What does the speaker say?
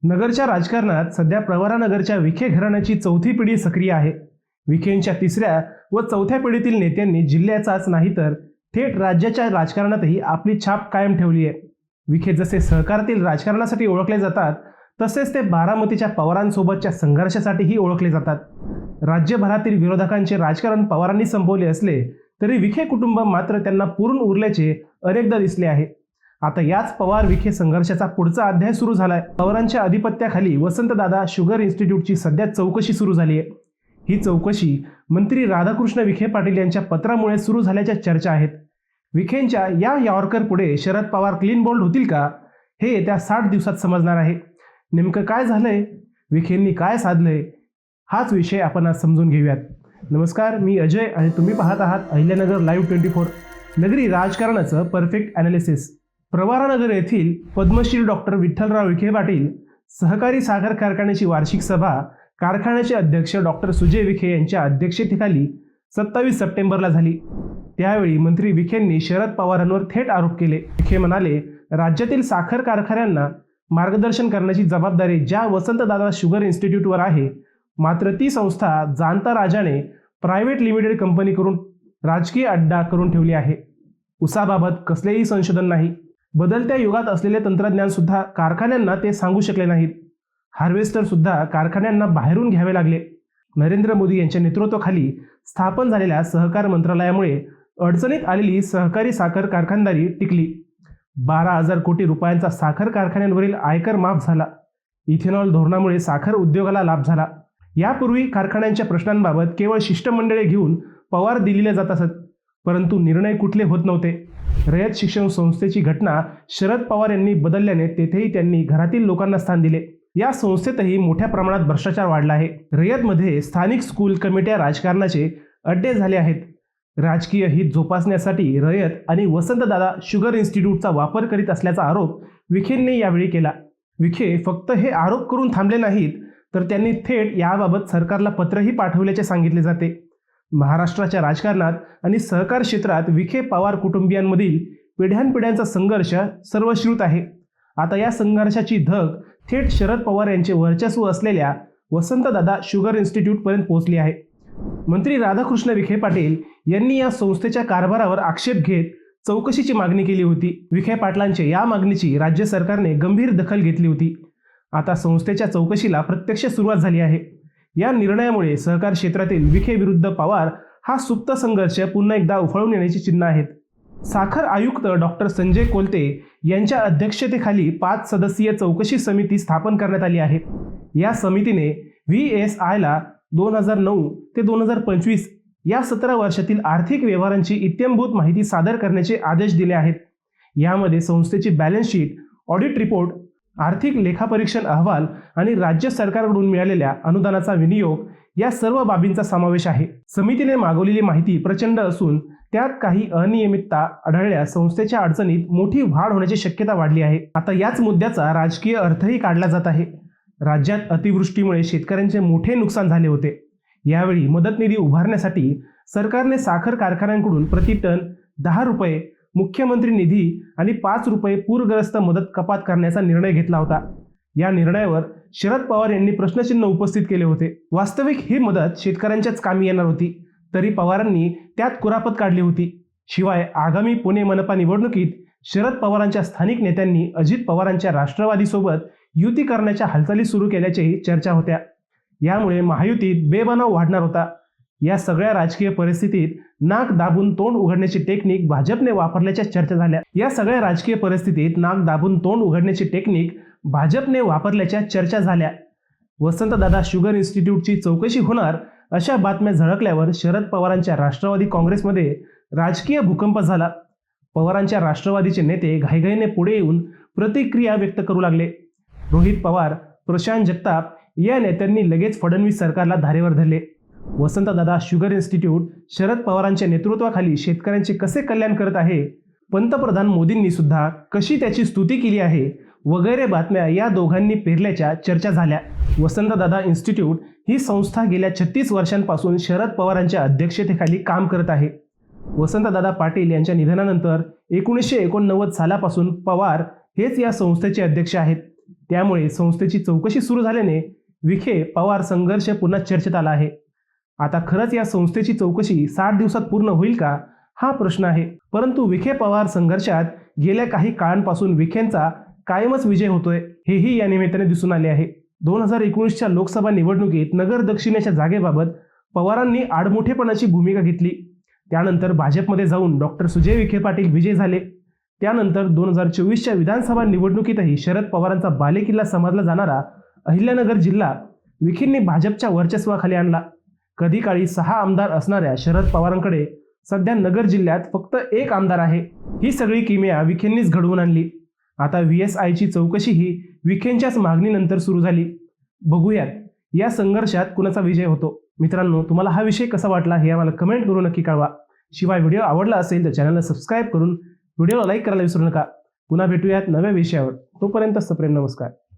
नगरच्या राजकारणात सध्या प्रवरानगरच्या विखे घराण्याची चौथी पिढी सक्रिय आहे. विखेंच्या तिसऱ्या व चौथ्या पिढीतील नेत्यांनी जिल्ह्याचाच नाही तर थेट राज्याच्या राजकारणातही आपली छाप कायम ठेवली आहे. विखे जसे सहकारातील राजकारणासाठी ओळखले जातात, तसेच ते बारामतीच्या पवारांसोबतच्या संघर्षासाठीही ओळखले जातात. राज्यभरातील विरोधकांचे राजकारण पवारांनी संपवले असले तरी विखे कुटुंब मात्र त्यांना पुरून उरल्याचे अनेकदा दिसले आहे. आता याच पवार विखे संघर्षाचा पुढचा अध्याय सुरू झालाय. पवारांच्या अधिपत्याखाली वसंतदादा शुगर इन्स्टिट्यूटची सध्या चौकशी सुरू झाली आहे. ही चौकशी मंत्री राधाकृष्ण विखे पाटील यांच्या पत्रामुळे सुरू झाल्याच्या चर्चा आहेत. विखेंच्या या यॉर्कर पुढे शरद पवार क्लीन बोल्ड होतील का, हे येत्या 60 दिवसात समजणार आहे. नेमकं काय झालंय, विखेंनी काय साधलंय, हाच विषय आपण आज समजून घेऊयात. नमस्कार, मी अजय आणि तुम्ही पाहत आहात अहिल्यानगर लाईव्ह 24. नगरी राजकारणाचं परफेक्ट ॲनालिसिस. प्रवरानगर येथील पद्मश्री डॉक्टर विठ्ठलराव विखे पाटील सहकारी साखर कारखान्याची वार्षिक सभा कारखान्याचे अध्यक्ष डॉक्टर सुजय विखे यांच्या अध्यक्षतेखाली 27 सप्टेंबरला झाली. त्यावेळी मंत्री विखेंनी शरद पवारांवर थेट आरोप केले. विखे म्हणाले, राज्यातील साखर कारखान्यांना मार्गदर्शन करण्याची जबाबदारी ज्या वसंतदादा शुगर इन्स्टिट्यूटवर आहे, मात्र ती संस्था जाणता राजाने प्रायव्हेट लिमिटेड कंपनी करून राजकीय अड्डा करून ठेवली आहे. उसाबाबत कसलेही संशोधन नाही. बदलत्या युगात असलेले तंत्रज्ञान सुद्धा कारखान्यांना ते सांगू शकले नाहीत. हार्वेस्टर सुद्धा कारखान्यांना बाहेरून घ्यावे लागले. नरेंद्र मोदी यांच्या नेतृत्वाखाली स्थापन झालेल्या सहकार मंत्रालयामुळे अडचणीत आलेली सहकारी साखर कारखानदारी टिकली. 12,000 कोटी रुपयांचा साखर कारखान्यांवरील आयकर माफ झाला. इथेनॉल धोरणामुळे साखर उद्योगाला लाभ झाला. यापूर्वी कारखान्यांच्या प्रश्नांबाबत केवळ शिष्टमंडळे घेऊन पवार दिल्लीला जात असत, परंतु निर्णय कुठले होत नव्हते. रयत शिक्षण संस्थेची घटना शरद पवार यांनी बदलल्याने तेथेही त्यांनी घरातील लोकांना स्थान दिले. या संस्थेतही मोठ्या प्रमाणात भ्रष्टाचार वाढला आहे. रयतमध्ये स्थानिक स्कूल कमिट्या राजकारणाचे अड्डे झाले आहेत. राजकीय हित जोपासण्यासाठी रयत आणि वसंतदादा शुगर इन्स्टिट्यूटचा वापर करीत असल्याचा आरोप विखेंनी यावेळी केला. विखे फक्त हे आरोप करून थांबले नाहीत, तर त्यांनी थेट याबाबत सरकारला पत्रही पाठवल्याचे सांगितले जाते. महाराष्ट्राच्या राजकारणात आणि सहकार क्षेत्रात विखे पवार कुटुंबियांमधील पिढ्यानपिढ्यांचा संघर्ष सर्वश्रुत आहे. आता या संघर्षाची धग थेट शरद पवार यांचे वर्चस्व असलेल्या वसंतदादा शुगर इन्स्टिट्यूटपर्यंत पोहोचली आहे. मंत्री राधाकृष्ण विखे पाटील यांनी या संस्थेच्या कारभारावर आक्षेप घेत चौकशीची मागणी केली होती. विखे पाटलांच्या या मागणीची राज्य सरकारने गंभीर दखल घेतली होती. आता संस्थेच्या चौकशीला प्रत्यक्ष सुरुवात झाली आहे. या निर्णयामुळे सहकार क्षेत्रातील विखे विरुद्ध पवार हा सुप्त संघर्ष पुन्हा एकदा उफाळून येण्याची चिन्ह आहेत. साखर आयुक्त डॉक्टर संजय कोलते यांच्या अध्यक्षतेखाली 5 सदस्यीय चौकशी समिती स्थापन करण्यात आली आहे. या समितीने VSIला 2009 ते 2025 या 17 वर्षातील आर्थिक व्यवहारांची इत्थंभूत माहिती सादर करण्याचे आदेश दिले आहेत. यामध्ये संस्थेची बॅलन्स शीट, ऑडिट रिपोर्ट, आर्थिक लेखापरीक्षण अहवाल आणि राज्य सरकारकडून मिळालेल्या अनुदानाचा विनियोग या सर्व बाबींचा समावेश आहे. समितीने मागवलेली माहिती प्रचंड असून त्यात काही अनियमितता आढळल्यास संस्थेच्या अडचणीत मोठी वाढ होण्याची शक्यता वाढली आहे. आता याच मुद्द्याचा राजकीय अर्थही काढला जात आहे. राज्यात अतिवृष्टीमुळे शेतकऱ्यांचे मोठे नुकसान झाले होते. यावेळी मदत निधी उभारण्यासाठी सरकारने साखर कारखान्यांकडून प्रति टन 10 रुपये मुख्यमंत्री निधी आणि 5 रुपये पूरग्रस्त मदत कपात करण्याचा निर्णय घेतला होता. या निर्णयावर शरद पवार यांनी प्रश्नचिन्ह उपस्थित केले होते. वास्तविक ही मदत शेतकऱ्यांच्याच कामी येणार होती, तरी पवारांनी त्यात कुरापत काढली होती. शिवाय आगामी पुणे मनपा निवडणुकीत शरद पवारांच्या स्थानिक नेत्यांनी अजित पवारांच्या राष्ट्रवादीसोबत युती करण्याच्या हालचाली सुरू केल्याचेही चर्चा होत्या. यामुळे महायुतीत बेबनाव वाढणार होता. या सगळ्या राजकीय परिस्थितीत नाक दाबून तोंड उघडण्याची टेक्निक भाजपने वापरल्याच्या चर्चा झाल्या. वसंतदादा शुगर इन्स्टिट्यूटची चौकशी होणार अशा बातम्या झळकल्यावर शरद पवारांच्या राष्ट्रवादी काँग्रेसमध्ये राजकीय भूकंप झाला. पवारांच्या राष्ट्रवादीचे नेते घाईघाईने पुढे येऊन प्रतिक्रिया व्यक्त करू लागले. रोहित पवार, प्रशांत जगताप या नेत्यांनी लगेच फडणवीस सरकारला धारेवर धरले. वसंतदादा शुगर इन्स्टिट्यूट शरद पवारांच्या नेतृत्वाखाली शेतकऱ्यांचे कसे कल्याण करत आहे, पंतप्रधान मोदींनी सुद्धा कशी त्याची स्तुती केली आहे वगैरे बातम्या या दोघांनी पेरल्याच्या चर्चा झाल्या. वसंतदादा इन्स्टिट्यूट ही संस्था गेल्या 36 वर्षांपासून शरद पवारांच्या अध्यक्षतेखाली काम करत आहे. वसंतदादा पाटील यांच्या निधनानंतर 1989 सालापासून पवार हेच या संस्थेचे अध्यक्ष आहेत. त्यामुळे संस्थेची चौकशी सुरू झाल्याने विखे पवार संघर्ष पुन्हा चर्चेत आला आहे. आता खरंच या संस्थेची चौकशी 60 दिवसात पूर्ण होईल का हा प्रश्न आहे. परंतु विखे पवार संघर्षात गेल्या काही काळांपासून विखेंचा कायमच विजय होतोय हेही या निमित्ताने दिसून आले आहे. 2019च्या लोकसभा निवडणुकीत नगर दक्षिणेच्या जागेबाबत पवारांनी आडमुठेपणाची भूमिका घेतली. त्यानंतर भाजपमध्ये जाऊन डॉक्टर सुजय विखे पाटील विजयी झाले. त्यानंतर 2024च्या विधानसभा निवडणुकीतही शरद पवारांचा बालेकिल्ला समजला जाणारा अहिल्यानगर जिल्हा विखेंनी भाजपच्या वर्चस्वाखाली आणला. कधी काळी 6 आमदार असणाऱ्या शरद पवारांकडे सध्या नगर जिल्ह्यात फक्त 1 आमदार आहे. ही सगळी किमया विखेंनीच घडवून आणली. आता VSIची चौकशीही विखेंच्याच मागणीनंतर सुरू झाली. बघूयात या संघर्षात कुणाचा विजय होतो. मित्रांनो, तुम्हाला हा विषय कसा वाटला हे आम्हाला कमेंट करून नक्की कळवा. शिवाय व्हिडिओ आवडला असेल तर चॅनलला सबस्क्राईब करून व्हिडिओला लाईक करायला विसरू नका. पुन्हा भेटूयात नव्या विषयावर. तोपर्यंत सप्रेम नमस्कार.